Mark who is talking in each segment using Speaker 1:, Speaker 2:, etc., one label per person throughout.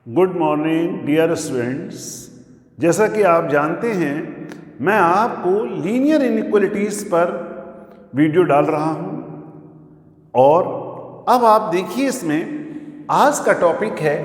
Speaker 1: Good morning dear students. जैसा कि आप जानते हैं, मैं आपको लीनियर इनइक्वालिटीज़ पर वीडियो डाल रहा हूं और अब आप देखिए, इसमें आज का टॉपिक है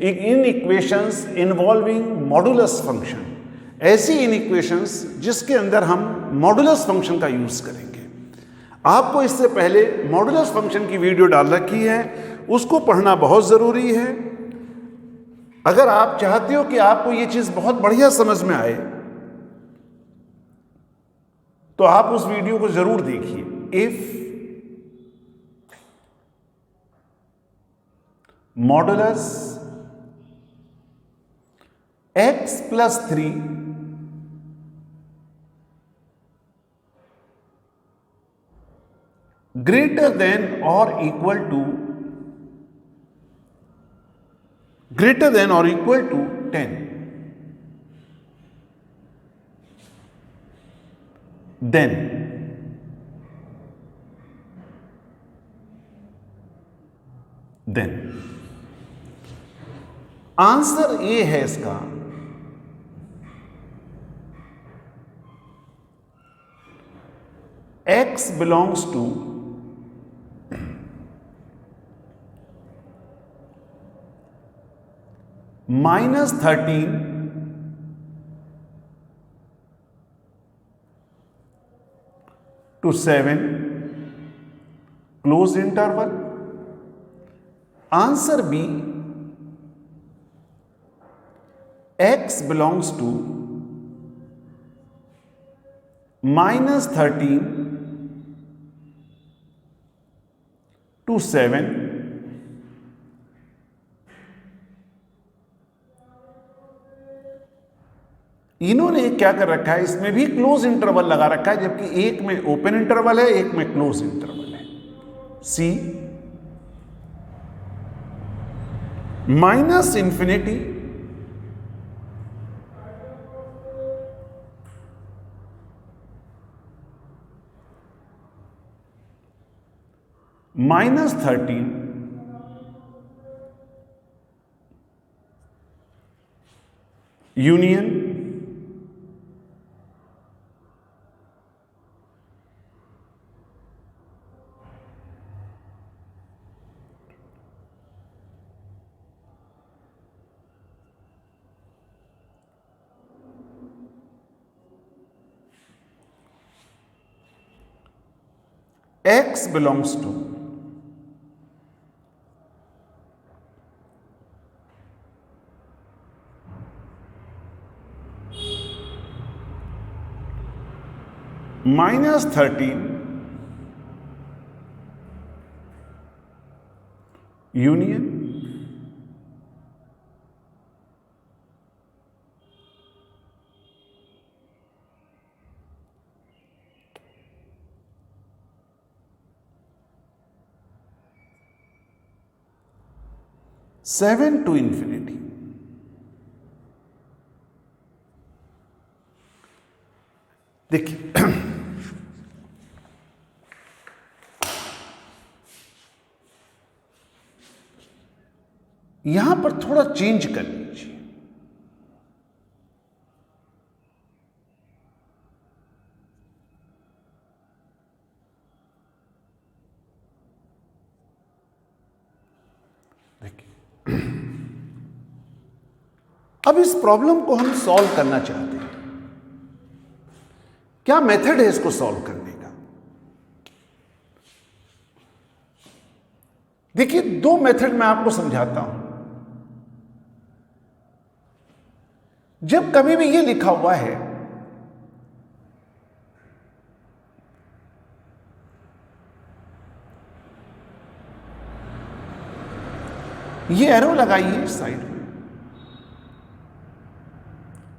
Speaker 1: इन इक्वेशंस इन्वॉल्विंग मॉडुलस फंक्शन। ऐसी इन इक्वेशंस जिसके अंदर हम मॉडुलस फंक्शन का यूज़ करेंगे। आपको इससे पहले मॉडुलस फंक्शन की वीडियो डाल रखी है, उसको पढ़ना बहुत ज़रूरी है। अगर आप चाहते हो कि आपको ये चीज बहुत बढ़िया समझ में आए तो आप उस वीडियो को जरूर देखिए। If modulus x+3 greater than or equal to 10, then answer A है इसका x belongs to -13 to 7 close interval। Answer B x belongs to -13 to 7 इन्होंने क्या कर रखा है, इसमें भी क्लोज इंटरवल लगा रखा है, जबकि एक में ओपन इंटरवल है, एक में क्लोज इंटरवल है। सी -∞ -13 union x belongs to -13 union ∞7 to infinity। देखिए, यहां पर थोड़ा चेंज कर लीजिए। देखिए, अब इस प्रॉब्लम को हम सॉल्व करना चाहते हैं। क्या मेथड है इसको सॉल्व करने का? देखिए, दो मेथड मैं आपको समझाता हूं। जब कभी भी ये लिखा हुआ है ये एरो लगाइए इस साइड में,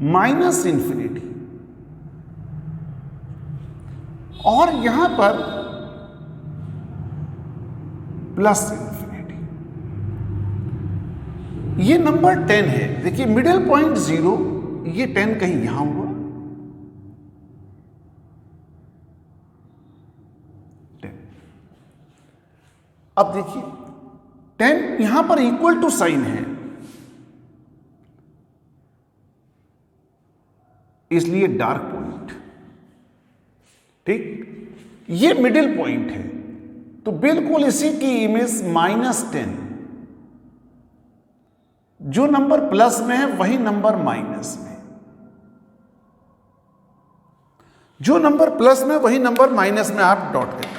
Speaker 1: -∞ और यहां पर +∞। ये नंबर 10 है। देखिए, मिडिल पॉइंट 0, ये 10 कहीं यहां हुआ, 10। अब देखिए, 10 यहां पर इक्वल टू साइन है, इसलिए डार्क पॉइंट। ठीक, ये मिडिल पॉइंट है, तो बिल्कुल इसी की इमेज -10, जो नंबर प्लस में है वही नंबर माइनस में, जो नंबर प्लस में वही नंबर माइनस में आप डॉट करें।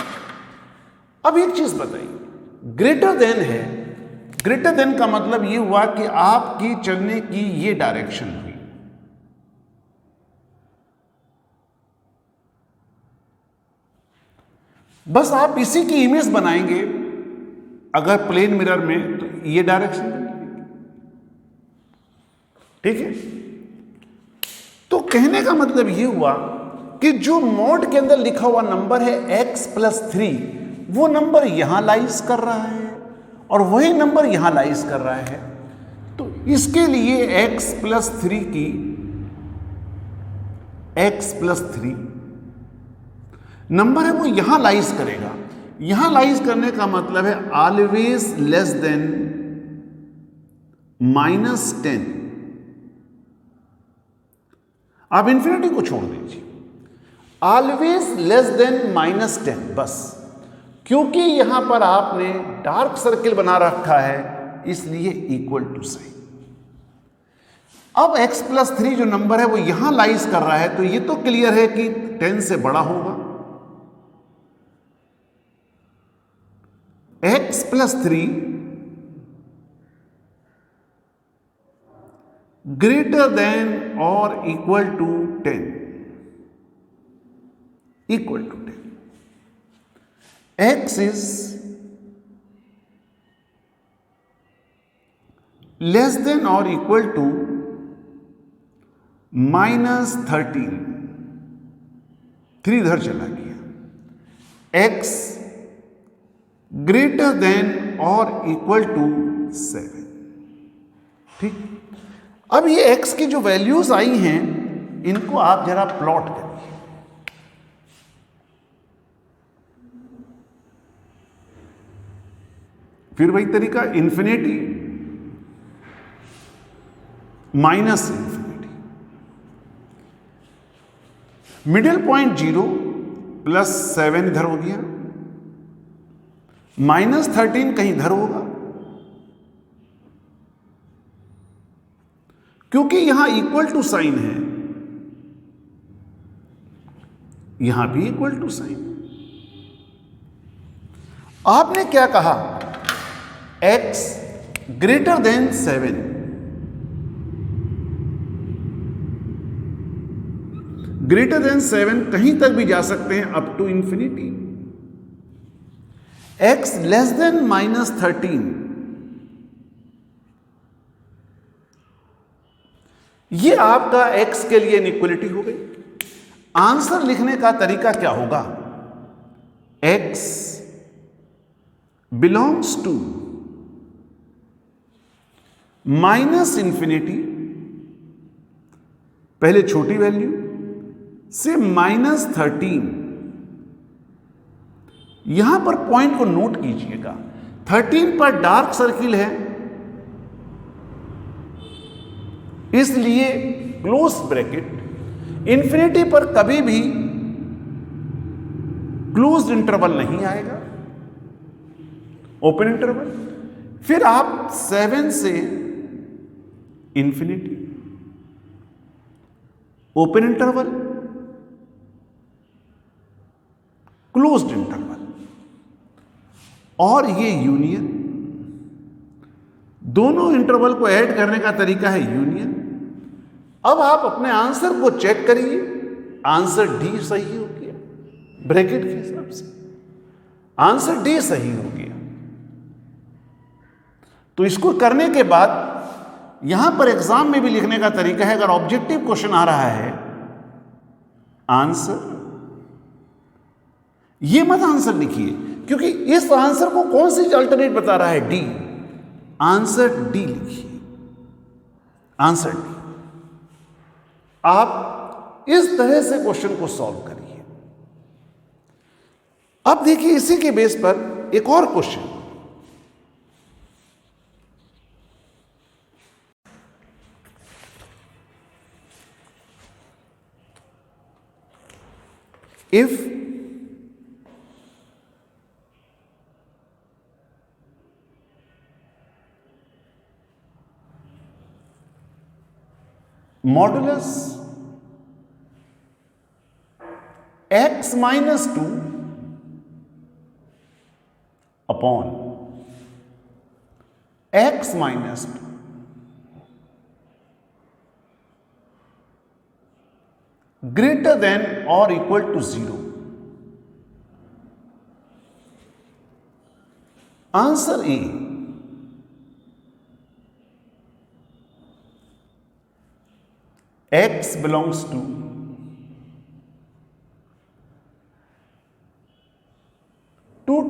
Speaker 1: अब एक चीज बताइए, ग्रेटर देन है, ग्रेटर देन का मतलब ये हुआ कि आपकी चलने की ये डायरेक्शन हुई, बस आप इसी की इमेज बनाएंगे अगर प्लेन मिरर में, तो ये डायरेक्शन बनेगी। ठीक है, तो कहने का मतलब ये हुआ कि जो मोड के अंदर लिखा हुआ नंबर है x+3, वो नंबर यहां लाइज कर रहा है और वही नंबर यहां लाइज कर रहा है। तो इसके लिए x+3 नंबर है वो यहां लाइज करेगा। यहां लाइज करने का मतलब है ऑलवेज लेस देन -10। आप इंफिनिटी को छोड़ दीजिए, ऑलवेज लेस देन -10 बस, क्योंकि यहां पर आपने डार्क सर्किल बना रखा है इसलिए इक्वल टू साइन। अब x+3 जो नंबर है वो यहां लाइज कर रहा है, तो ये तो क्लियर है कि 10 से बड़ा होगा। x+3 greater than or equal to 10, equal to 10. X is less than or equal to -13, 3 इधर चला गया। x ग्रेटर देन और इक्वल टू 7। ठीक, अब ये x की जो वैल्यूज आई हैं इनको आप जरा प्लॉट करिए। फिर वही तरीका, infinity minus infinity, middle point 0 +7 इधर हो गया, -13 कहीं इधर होगा, क्योंकि यहां इक्वल टू साइन है, यहां भी इक्वल टू साइन। आपने क्या कहा, x greater than 7, greater than 7 कहीं तक भी जा सकते हैं up to infinity. x less than -13, ये आपका x के लिए इनइक्वलिटी हो गई। आंसर लिखने का तरीका क्या होगा, x बिलोंग्स टू -इंफिनिटी, पहले छोटी वैल्यू से -13। यहां पर पॉइंट को नोट कीजिएगा, 13 पर डार्क सर्किल है इसलिए क्लोज ब्रैकेट, इंफिनिटी पर कभी भी क्लोज्ड इंटरवल नहीं आएगा, ओपन इंटरवल। फिर आप 7 से infinity, open interval, closed interval, और ये यूनियन। दोनों इंटरवल को ऐड करने का तरीका है यूनियन। अब आप अपने आंसर को चेक करिए, आंसर डी सही हो गया, ब्रैकेट के हिसाब से आंसर डी सही हो गया। तो इसको करने के बाद यहां पर एग्जाम में भी लिखने का तरीका है, अगर ऑब्जेक्टिव क्वेश्चन आ रहा है आंसर, ये मत आंसर लिखिए, क्योंकि इस आंसर को कौन सी अल्टरनेट बता रहा है, डी, आंसर डी लिखिए, आंसर डी। आप इस तरह से क्वेश्चन को सॉल्व करिए। अब देखिए इसी के बेस पर एक और question, if modulus x minus 2 upon x minus 2 greater than or equal to 0. Answer A. X belongs to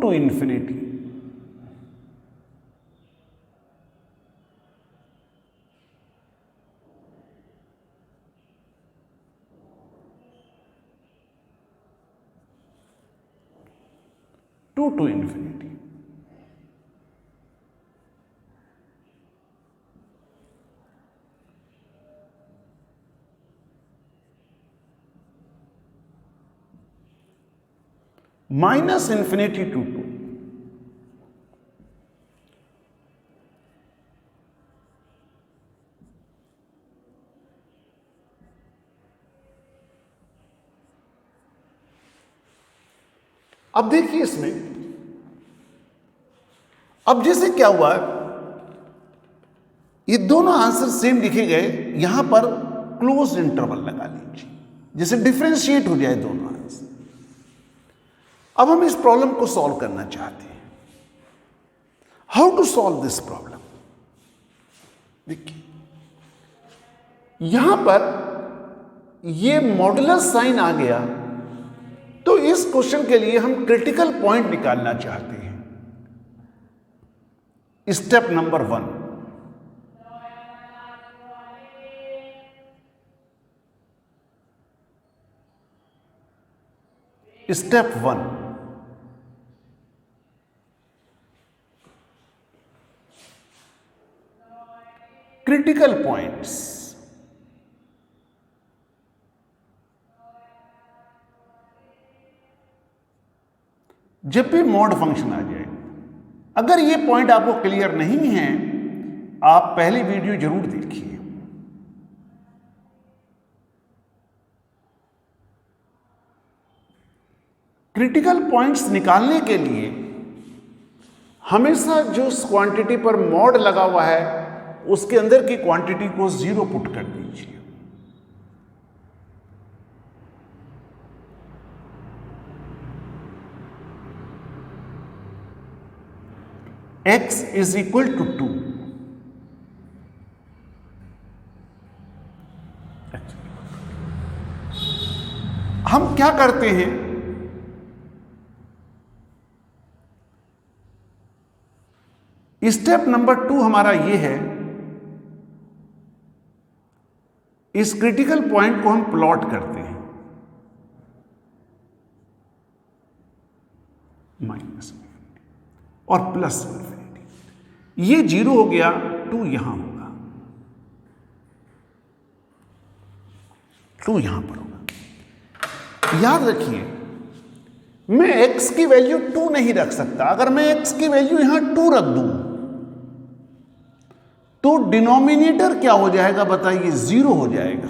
Speaker 1: to infinity. To infinity. Minus infinity to 2. अब देखिए इसमें, अब जैसे क्या हुआ, ये दोनों आंसर सेम लिखे गए, यहां पर क्लोज इंटरवल लगा लीजिए, जैसे डिफरेंशिएट हो जाए दोनों आंसर। अब हम इस प्रॉब्लम को सॉल्व करना चाहते हैं। How to solve this problem? देखिए, यहां पर ये मॉडुलस साइन आ गया, तो इस क्वेश्चन के लिए हम क्रिटिकल पॉइंट निकालना चाहते हैं। Step number 1, step 1, critical points. जब भी मॉड फंक्शन आ जाए, अगर ये पॉइंट आपको क्लियर नहीं है, आप पहली वीडियो जरूर देखिए। क्रिटिकल पॉइंट्स निकालने के लिए हमेशा जो क्वांटिटी पर मॉड लगा हुआ है उसके अंदर की क्वांटिटी को 0 पुट कर दीजिए। x is equal to 2. हम क्या करते हैं, स्टेप नंबर 2 हमारा ये है, इस क्रिटिकल पॉइंट को हम प्लॉट करते हैं। माइनस और प्लस इन्फिनिटी, ये 0 हो गया, 2 यहां होगा, 2 यहां पर होगा। याद रखिए, मैं x की वैल्यू 2 नहीं रख सकता। अगर मैं x की वैल्यू यहां 2 रख दूं तो डिनोमिनेटर क्या हो जाएगा बताइए? 0 हो जाएगा।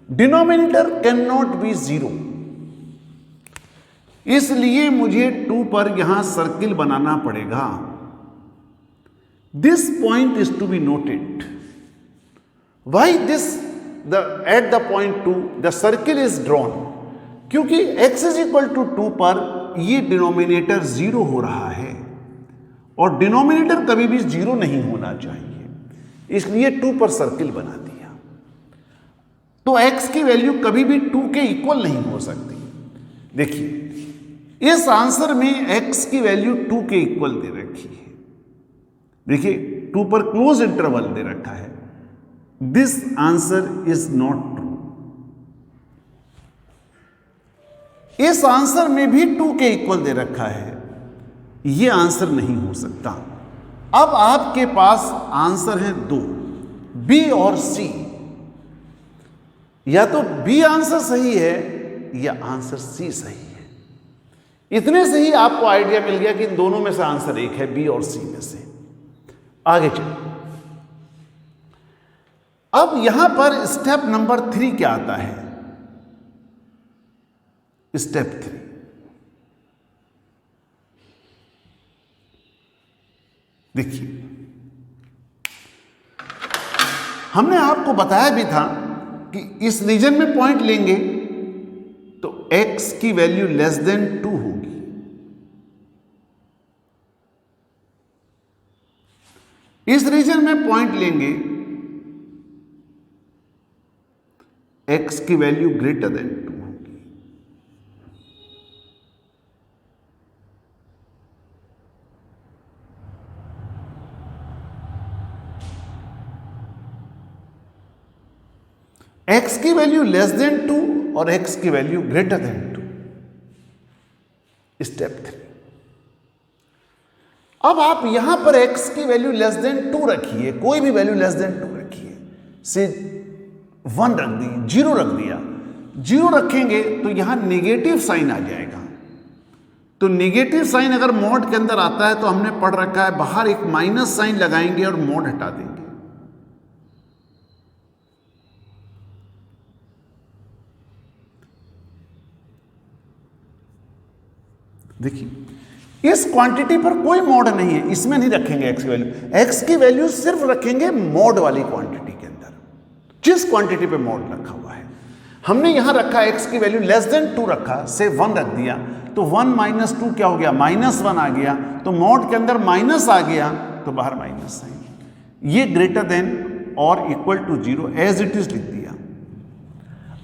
Speaker 1: डिनोमिनेटर कैन नॉट बी 0, इसलिए मुझे 2 पर यहां सर्किल बनाना पड़ेगा। This point is to be noted. Why this at the point 2 the circle is drawn, क्योंकि x इज इक्वल टू 2 पर ये डिनोमिनेटर 0 हो रहा है और डिनोमिनेटर कभी भी 0 नहीं होना चाहिए, इसलिए 2 पर सर्किल बना दिया। तो x की वैल्यू कभी भी 2 के इक्वल नहीं हो सकती। देखिए, इस आंसर में x की वैल्यू 2 के इक्वल दे रखी है। देखिए, 2 पर क्लोज इंटरवल दे रखा है। This answer is not true. इस आंसर में भी 2 के इक्वल दे रखा है, यह आंसर नहीं हो सकता। अब आपके पास आंसर है 2, बी और सी। या तो बी आंसर सही है या आंसर सी सही है। इतने से ही आपको आइडिया मिल गया कि इन दोनों में से आंसर एक है, बी और सी में से। आगे चलिए, अब यहां पर स्टेप नंबर 3 क्या आता है? स्टेप 3, देखिए हमने आपको बताया भी था कि इस रीजन में पॉइंट लेंगे तो x की वैल्यू लेस देन 2 होगी। इस रीजन में पॉइंट लेंगे x की वैल्यू ग्रेटर देन 2 होगी। x की वैल्यू लेस देन 2 और x की वैल्यू ग्रेटर देन 2। स्टेप 3, अब आप यहां पर x की वैल्यू लेस देन 2 रखिए, कोई भी वैल्यू लेस देन 2 रखिए, से 1 रख दी, 0 रख दिया। 0 रखेंगे तो यहां नेगेटिव साइन आ जाएगा। तो नेगेटिव साइन अगर मॉड के अंदर आता है तो हमने पढ़ रखा है बाहर एक माइनस साइन लगाएंगे और मॉड हटा देंगे। देखिए इस क्वांटिटी पर कोई मॉड नहीं है, इसमें नहीं रखेंगे x की वैल्यू। x की वैल्यू सिर्फ रखेंगे मॉड वाली क्वांटिटी के अंदर, जिस क्वांटिटी पे मॉड रखा हुआ है। हमने यहां रखा x की वैल्यू लेस देन 2 रखा, से 1 रख दिया, तो 1 माइनस 2 क्या हो गया? -1 आ गया। तो मॉड के अंदर माइनस आ गया तो बाहर माइनस साइन। ये ग्रेटर देन और equal to 0 as it is लिख दिया।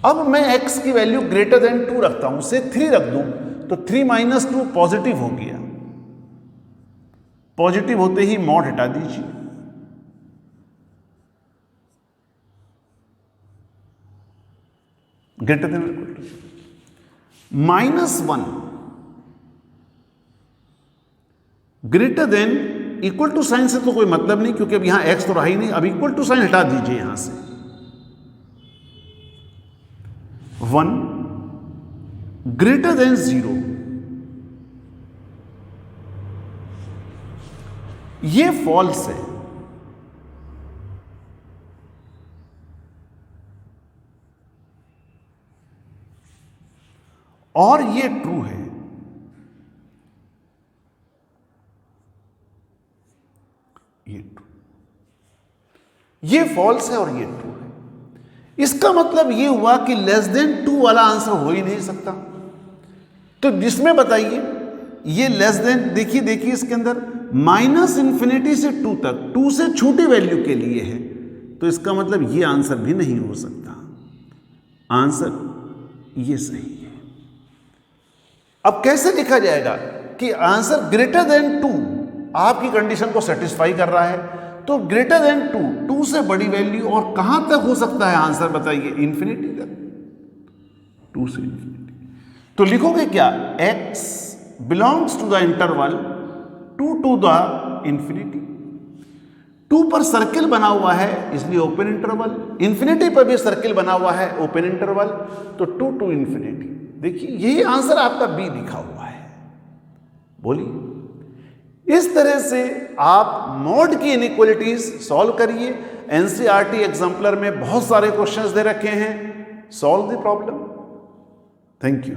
Speaker 1: अब मैं x की वैल्यू ग्रेटर देन 2 रखता हूं, से 3 रख दूं, तो 3 माइनस 2 पॉजिटिव हो गया। पॉजिटिव होते ही मॉड हटा दीजिए। Greater than equal to -1 greater than equal to sign से तो कोई मतलब नहीं, क्योंकि अब यहां x तो रहा ही नहीं। अब इक्वल टू साइन हटा दीजिए यहां से। 1 ग्रेटर देन 0, ये फॉल्स है। और ये ट्रू है। ये ट्रू, ये फॉल्स है और ये ट्रू है। इसका मतलब ये हुआ कि लेस देन 2 वाला आंसर हो ही नहीं सकता। तो जिसमें बताइए ये लेस देन, देखिए इसके अंदर -∞ से 2 तक, 2 से छोटी वैल्यू के लिए है, तो इसका मतलब ये आंसर भी नहीं हो सकता। आंसर ये सही है। अब कैसे लिखा जाएगा कि आंसर ग्रेटर देन 2 आपकी कंडीशन को सेटिस्फाई कर रहा है, तो ग्रेटर देन 2 से बड़ी वैल्यू और कहां तक हो सकता है आंसर बताइए? इन्फिनिटी तक, 2 से इन्फिनिटी। तो लिखोगे क्या? x belongs to the interval 2 to the infinity. 2 पर सर्किल बना हुआ है इसलिए ओपन इंटरवल, इन्फिनिटी पर भी सर्किल बना हुआ है ओपन इंटरवल, तो 2 टू इन्फिनिटी। देखिए यही आंसर आपका बी लिखा हुआ है। बोलिए, इस तरह से आप मॉड की इनइक्वालिटीज सॉल्व करिए। एनसीईआरटी एग्जाम्पलर में बहुत सारे क्वेश्चंस दे रखे हैं। Solve the problem. Thank you.